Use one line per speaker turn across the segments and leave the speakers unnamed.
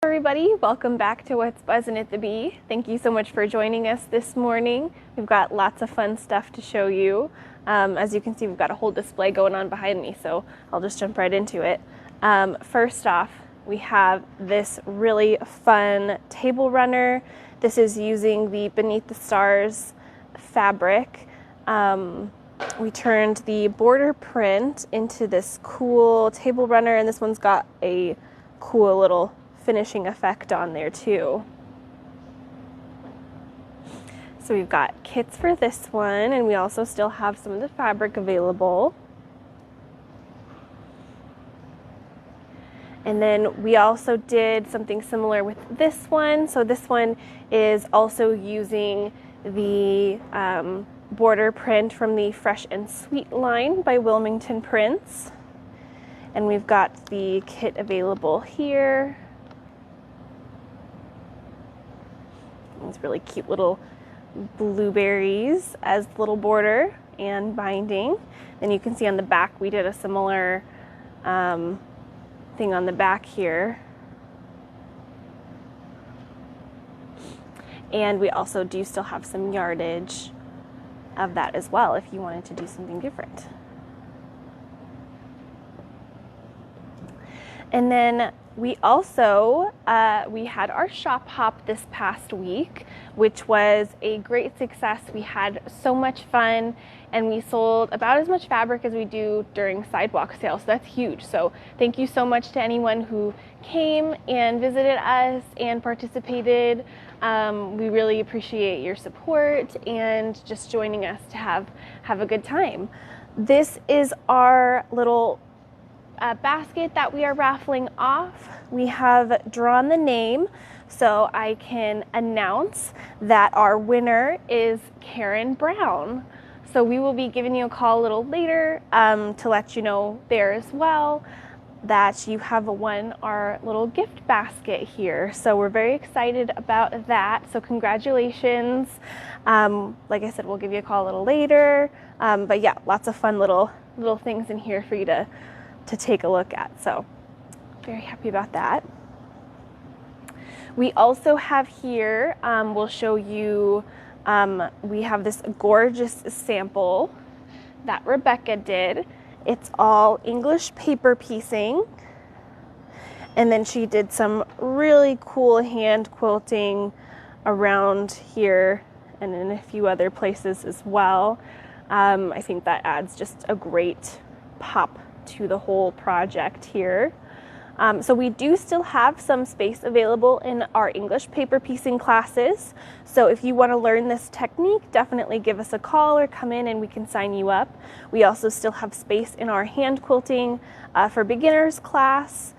Everybody, welcome back to What's Buzzin' at the Bee. Thank you so much for joining us this morning. We've got lots of fun stuff to show you. As you can see, we've got a whole display going on behind me, so I'll just jump right into it. First off, we have this really fun table runner. This is using the Beneath the Stars fabric. We turned the border print into this cool table runner, and this one's got a cool little finishing effect on there too. So we've got kits for this one, and we also still have some of the fabric available. And then we also did something similar with this one. So this one is also using the border print from the Fresh and Sweet line by Wilmington Prints. And we've got the kit available here. These really cute little blueberries as little border and binding. And you can see on the back we did a similar thing on the back here. And we also do still have some yardage of that as well if you wanted to do something different. And then we also, we had our shop hop this past week, which was a great success. We had so much fun, and we sold about as much fabric as we do during sidewalk sales, so that's huge. So thank you so much to anyone who came and visited us and participated. We really appreciate your support and just joining us to have a good time. This is our little basket that we are raffling off. We have drawn the name, so I can announce that our winner is Karen Brown. So we will be giving you a call a little later to let you know there as well that you have won our little gift basket here. So we're very excited about that. So congratulations. Like I said, we'll give you a call a little later. But yeah, lots of fun little things in here for you to take a look at. So very happy about that. We also have here, we'll show you, we have this gorgeous sample that Rebecca did. It's all English paper piecing. And then she did some really cool hand quilting around here and in a few other places as well. I think that adds just a great pop to the whole project here. So we do still have some space available in our English paper piecing classes. So if you want to learn this technique, definitely give us a call or come in and we can sign you up. We also still have space in our hand quilting for beginners class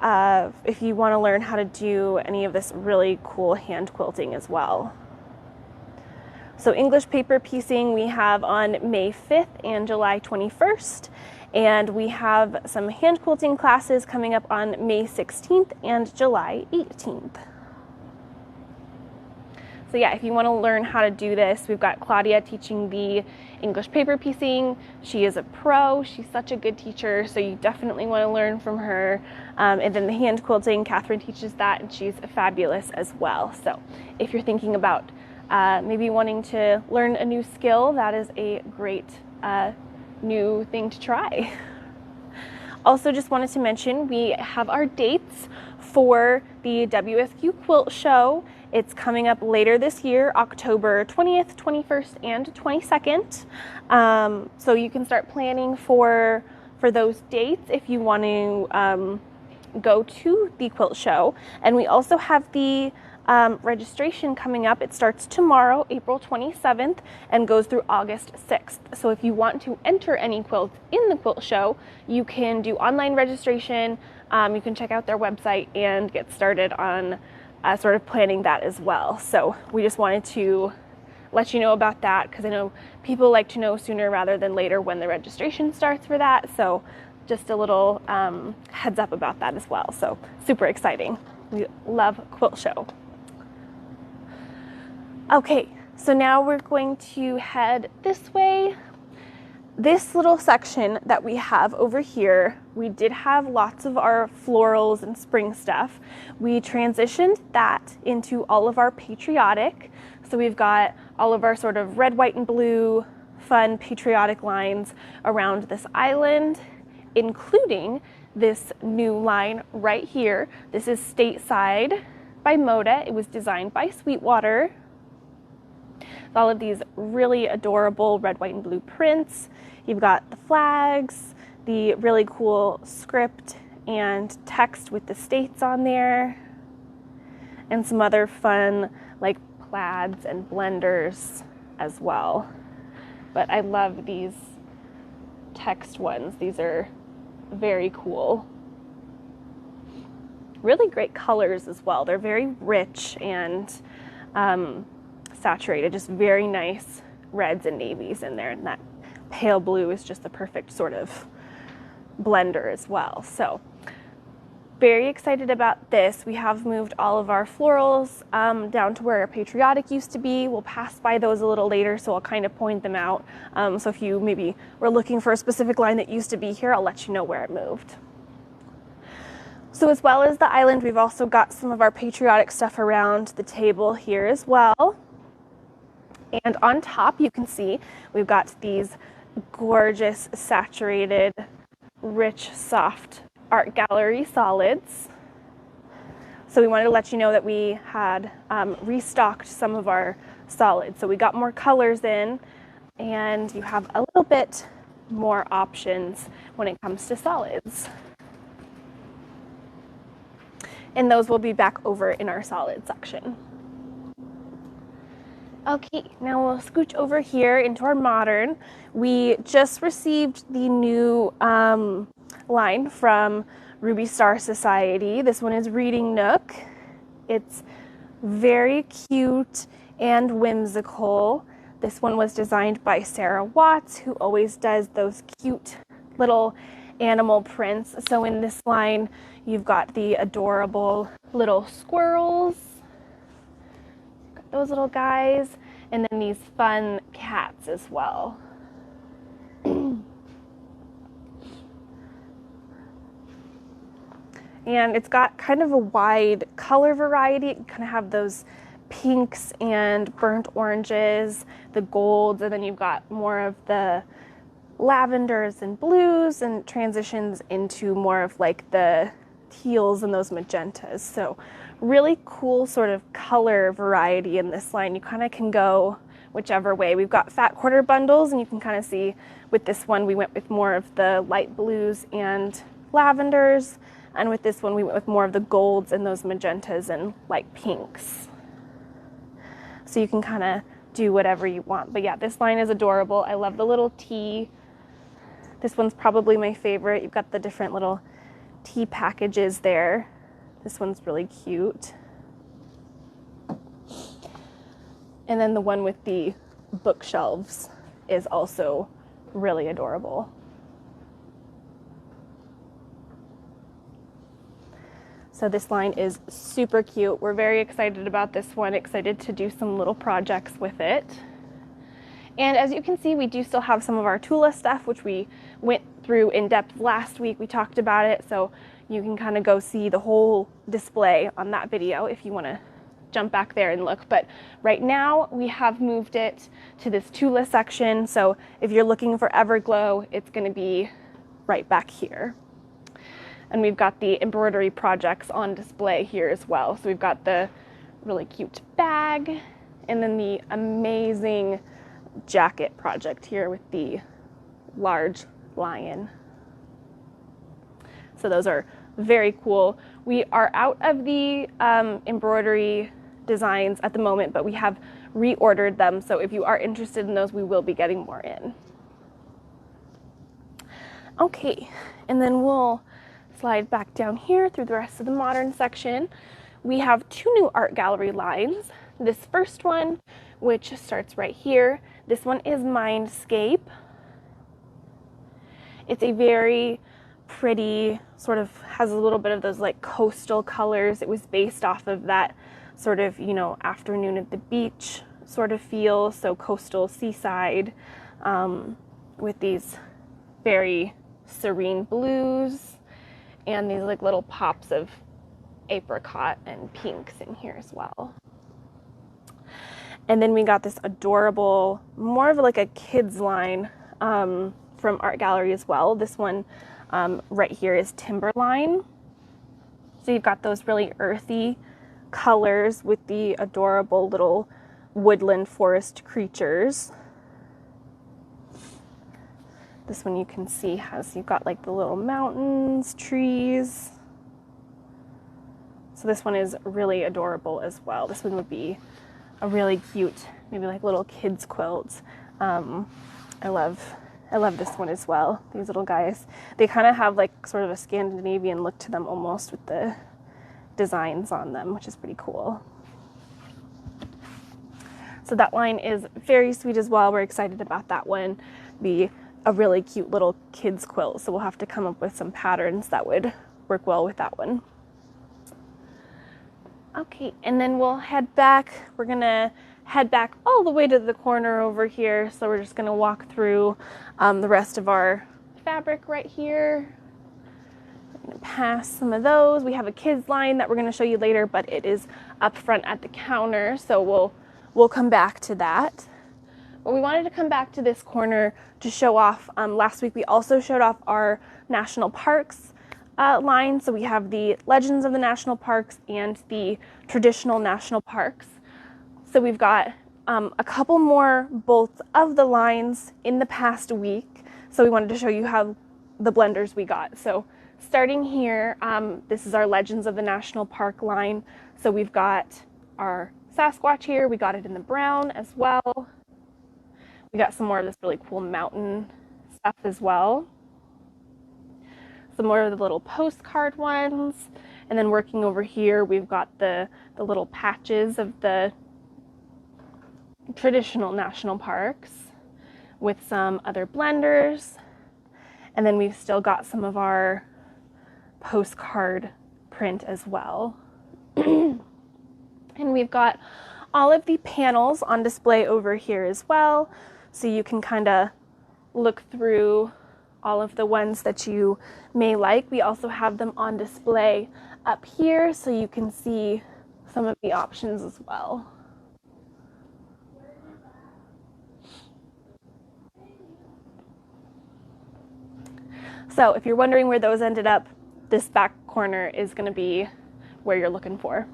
if you want to learn how to do any of this really cool hand quilting as well. So English paper piecing we have on May 5th and July 21st. And we have some hand quilting classes coming up on May 16th and July 18th. So yeah, if you want to learn how to do this, we've got Claudia teaching the English paper piecing. She is a pro. She's such a good teacher, so you definitely want to learn from her. And then the hand quilting, Catherine teaches that, and she's fabulous as well. So if you're thinking about maybe wanting to learn a new skill, that is a great new thing to try. Also just wanted to mention we have our dates for the WSQ Quilt Show. It's coming up later this year, October 20th, 21st, and 22nd. So you can start planning for those dates if you want to go to the Quilt Show. And we also have the registration coming up. It starts tomorrow, April 27th, and goes through August 6th. So if you want to enter any quilts in the Quilt Show, you can do online registration. You can check out their website and get started on sort of planning that as well. So we just wanted to let you know about that because I know people like to know sooner rather than later when the registration starts for that. So just a little heads up about that as well. So super exciting. We love Quilt Show. Okay, so now we're going to head this way. This little section that we have over here we did have lots of our florals and spring stuff. We transitioned that into all of our patriotic. So we've got all of our sort of red, white, and blue fun patriotic lines around this island, including this new line right here. This is Stateside by Moda. It was designed by Sweetwater. All of these really adorable red, white, and blue prints. You've got the flags, the really cool script and text with the states on there, and some other fun like plaids and blenders as well. But I love these text ones. These are very cool. Really great colors as well. They're very rich and saturated, just very nice reds and navies in there, and that pale blue is just the perfect sort of blender as well. So very excited about this. We have moved all of our florals down to where our patriotic used to be. We'll pass by those a little later, so I'll kind of point them out. So if you maybe were looking for a specific line that used to be here, I'll let you know where it moved. So as well as the island, we've also got some of our patriotic stuff around the table here as well. And on top, you can see we've got these gorgeous, saturated, rich, soft art gallery solids. So we wanted to let you know that we had restocked some of our solids. So we got more colors in, and you have a little bit more options when it comes to solids. And those will be back over in our solid section. Okay, now we'll scooch over here into our modern. We just received the new line from Ruby Star Society. This one is Reading Nook. It's very cute and whimsical. This one was designed by Sarah Watts, who always does those cute little animal prints. So in this line, you've got the adorable little squirrels, those little guys, and then these fun cats as well. And it's got kind of a wide color variety. You kind of have those pinks and burnt oranges, the golds, and then you've got more of the lavenders and blues, and transitions into more of like the teals and those magentas. So really cool sort of color variety in this line. You kind of can go whichever way. We've got fat quarter bundles, and you can kind of see with this one we went with more of the light blues and lavenders, and with this one we went with more of the golds and those magentas and light pinks. So you can kind of do whatever you want. But yeah, this line is adorable. I love the little tea. This one's probably my favorite. You've got the different little tea packages there. This one's really cute. And then the one with the bookshelves is also really adorable. So this line is super cute. We're very excited about this one, excited to do some little projects with it. And as you can see, we do still have some of our Tula stuff, which we went through in depth last week. We talked about it, so you can kind of go see the whole display on that video if you want to jump back there and look. But right now we have moved it to this Tula section. So if you're looking for Everglow, it's going to be right back here. And we've got the embroidery projects on display here as well. So we've got the really cute bag, and then the amazing jacket project here with the large lion. So those are very cool. We are out of the embroidery designs at the moment, but we have reordered them. So if you are interested in those, we will be getting more in. Okay, and then we'll slide back down here through the rest of the modern section. We have two new art gallery lines. This first one, which starts right here, this one is Mindscape. It's a very pretty, sort of has a little bit of those like coastal colors. It was based off of that sort of, you know, afternoon at the beach sort of feel, so coastal seaside, with these very serene blues, and these like little pops of apricot and pinks in here as well. And then we got this adorable, more of like a kids line from Art Gallery as well. This one right here is Timberline. So you've got those really earthy colors with the adorable little woodland forest creatures. This one you can see you've got like the little mountains, trees. So this one is really adorable as well. This one would be a really cute, maybe like little kids quilt. I love this one as well. These little guys, they kind of have like sort of a Scandinavian look to them almost with the designs on them, which is pretty cool. So that line is very sweet as well. We're excited about that one. Be a really cute little kids quilt. So we'll have to come up with some patterns that would work well with that one. Okay, and then we'll head back. We're gonna head back all the way to the corner over here. So we're just gonna walk through the rest of our fabric right here. We're gonna pass some of those. We have a kids line that we're gonna show you later, but it is up front at the counter. So we'll come back to that. But we wanted to come back to this corner to show off. Last week we also showed off our national parks line. So we have the Legends of the National Parks and the Traditional National Parks. So we've got a couple more bolts of the lines in the past week. So we wanted to show you how the blenders we got. So starting here, this is our Legends of the National Park line. So we've got our Sasquatch here. We got it in the brown as well. We got some more of this really cool mountain stuff as well. Some more of the little postcard ones. And then working over here, we've got the little patches of the traditional national parks with some other blenders. And then we've still got some of our postcard print as well. And we've got all of the panels on display over here as well. So you can kind of look through all of the ones that you may like. We also have them on display up here so you can see some of the options as well. So if you're wondering where those ended up, this back corner is going to be where you're looking for.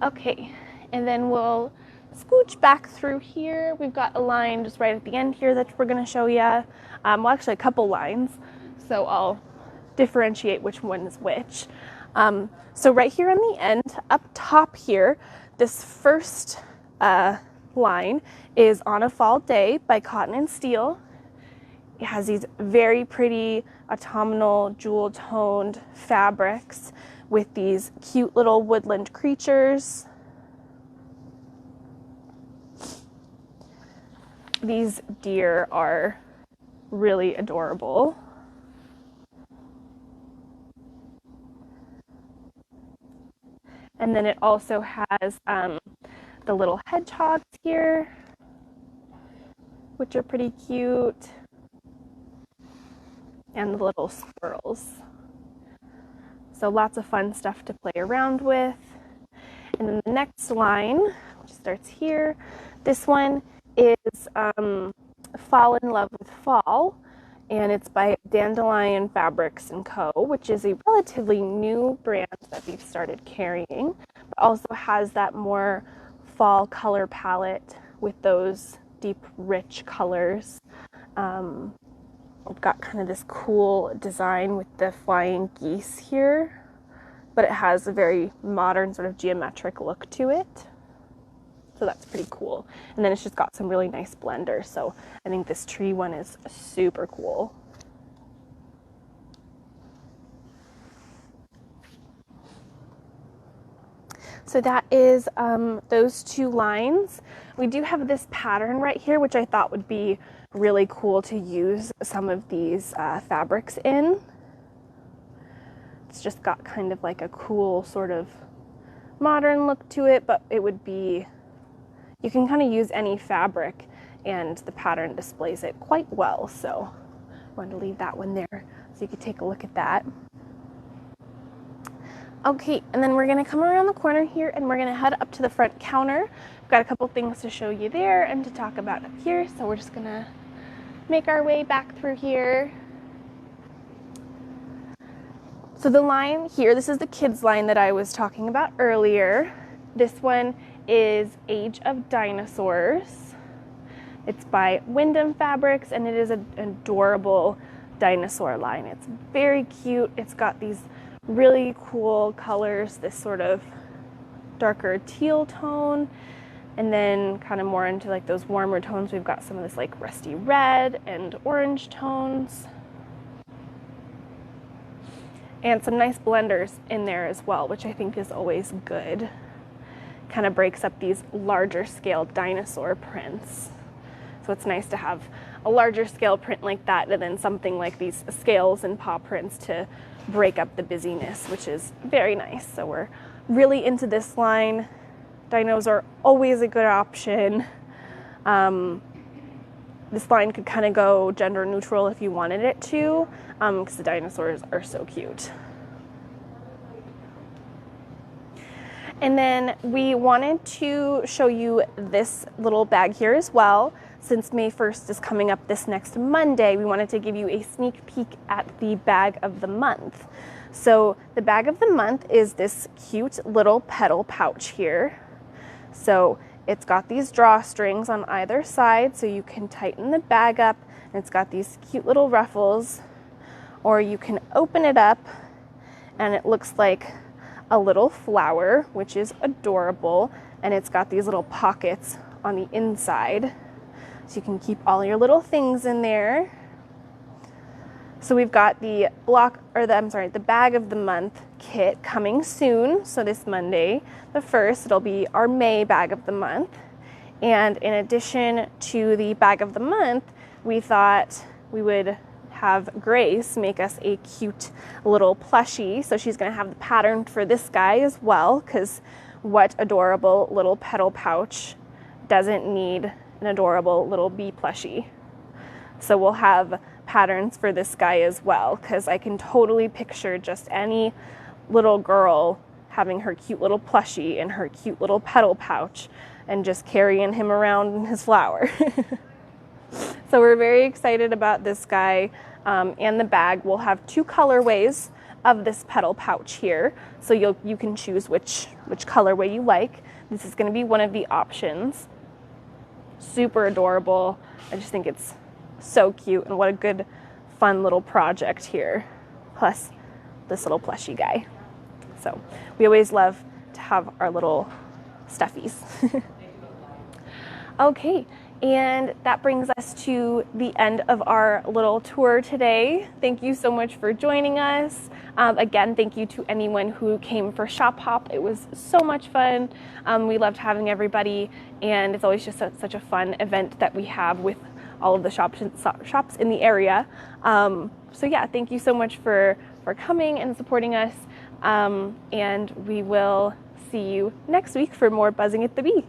Okay, and then we'll scooch back through here. We've got a line just right at the end here that we're going to show you. Well, actually a couple lines, so I'll differentiate which one is which. So right here on the end, up top here, this first line is On a Fall Day by Cotton and Steel. It has these very pretty autumnal jewel-toned fabrics with these cute little woodland creatures. These deer are really adorable. And then it also has the little hedgehogs here, which are pretty cute, and the little squirrels. So lots of fun stuff to play around with. And then the next line, which starts here, this one is Fall in Love with Fall, and it's by Dandelion Fabrics & Co., which is a relatively new brand that we've started carrying, but also has that more fall color palette with those deep, rich colors. We've got kind of this cool design with the flying geese here, but it has a very modern sort of geometric look to it. So that's pretty cool. And then it's just got some really nice blenders. So I think this tree one is super cool. So that is those two lines. We do have this pattern right here, which I thought would be really cool to use some of these fabrics in. It's just got kind of like a cool sort of modern look to it, but it would be, you can kind of use any fabric and the pattern displays it quite well. So Wanted to leave that one there so you could take a look at that. Okay, and then we're gonna come around the corner here and we're gonna head up to the front counter. We've got a couple things to show you there and to talk about up here, so we're just gonna make our way back through here. So the line here, this is the kids line that I was talking about earlier. This one is Age of Dinosaurs. It's by Wyndham Fabrics, and it is an adorable dinosaur line. It's very cute. It's got these really cool colors, this sort of darker teal tone, and then kind of more into like those warmer tones. We've got some of this like rusty red and orange tones, and some nice blenders in there as well, which I think is always good. Kind of breaks up these larger scale dinosaur prints. So it's nice to have a larger scale print like that, and then something like these scales and paw prints to break up the busyness, which is very nice. So we're really into this line. Dinos are always a good option. This line could kind of go gender neutral if you wanted it to, because the dinosaurs are so cute. And then we wanted to show you this little bag here as well. Since May 1st is coming up this next Monday, we wanted to give you a sneak peek at the bag of the month. So the bag of the month is this cute little petal pouch here. So it's got these drawstrings on either side, so you can tighten the bag up, and it's got these cute little ruffles, or you can open it up and it looks like a little flower, which is adorable, and it's got these little pockets on the inside, so you can keep all your little things in there. So we've got the the bag of the month kit coming soon. So this Monday, the 1st, it'll be our May bag of the month. And in addition to the bag of the month, we thought we would have Grace make us a cute little plushie. So she's going to have the pattern for this guy as well, because what adorable little petal pouch doesn't need an adorable little bee plushie? So we'll have patterns for this guy as well, because I can totally picture just any little girl having her cute little plushie and her cute little petal pouch and just carrying him around in his flower. So we're very excited about this guy, and the bag. We'll have 2 colorways of this petal pouch here, so you can choose which colorway you like. This is going to be one of the options. Super adorable. I just think it's so cute, and what a good fun little project here, plus this little plushie guy. So we always love to have our little stuffies. Okay, and that brings us to the end of our little tour today. Thank you so much for joining us. Again, thank you to anyone who came for Shop Hop. It was so much fun. We loved having everybody, and it's always just such a fun event that we have with all of the shops in the area. So yeah, thank you so much for coming and supporting us. And we will see you next week for more Buzzing at the Bee.